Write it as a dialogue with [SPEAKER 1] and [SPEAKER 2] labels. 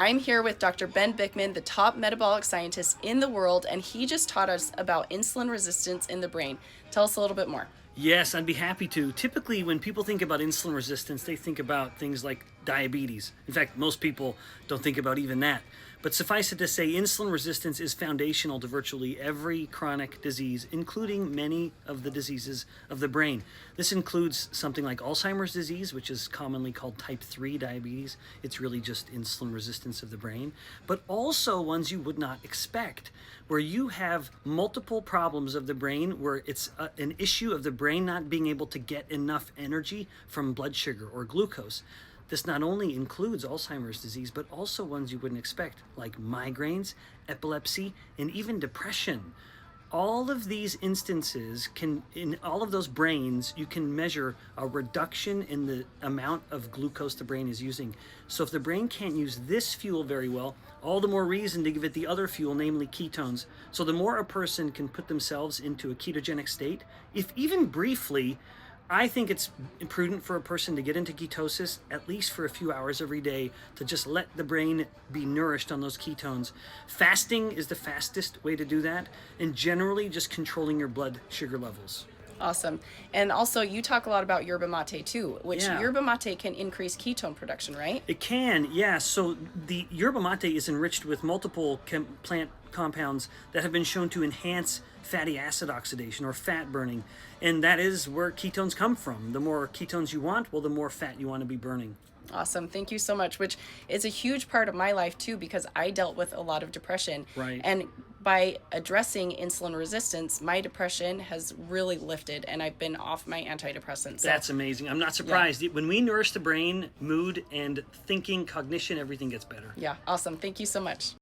[SPEAKER 1] I'm here with Dr. Ben Bikman, the top metabolic scientist in the world, and he just taught us about insulin resistance in the brain. Tell us a little bit more.
[SPEAKER 2] Yes, I'd be happy to. Typically, when people think about insulin resistance, they think about things like diabetes. In fact, most people don't think about even that. But suffice it to say, insulin resistance is foundational to virtually every chronic disease, including many of the diseases of the brain. This includes something like Alzheimer's disease, which is commonly called type 3 diabetes. It's really just insulin resistance of the brain, but also ones you would not expect, where you have multiple problems of the brain, where it's an issue of the brain not being able to get enough energy from blood sugar or glucose. This not only includes Alzheimer's disease, but also ones you wouldn't expect, like migraines, epilepsy, and even depression. All of these instances in all of those brains, you can measure a reduction in the amount of glucose the brain is using. So if the brain can't use this fuel very well, all the more reason to give it the other fuel, namely ketones. So the more a person can put themselves into a ketogenic state, if even briefly, I think it's prudent for a person to get into ketosis at least for a few hours every day to just let the brain be nourished on those ketones. Fasting is the fastest way to do that, and generally just controlling your blood sugar levels.
[SPEAKER 1] Awesome. And also, you talk a lot about yerba mate too, which
[SPEAKER 2] Yeah.
[SPEAKER 1] yerba mate can increase ketone production, right?
[SPEAKER 2] It can, yeah. So the yerba mate is enriched with multiple plant compounds that have been shown to enhance fatty acid oxidation or fat burning. And that is where ketones come from. The more ketones you want, well, the more fat you want to be burning.
[SPEAKER 1] Awesome. Thank you so much, which is a huge part of my life too, because I dealt with a lot of depression.
[SPEAKER 2] Right.
[SPEAKER 1] And by addressing insulin resistance, my depression has really lifted and I've been off my antidepressants. So,
[SPEAKER 2] That's amazing. I'm not surprised. When we nourish the brain, mood and thinking, cognition, everything gets better.
[SPEAKER 1] yeah, awesome. Thank you so much.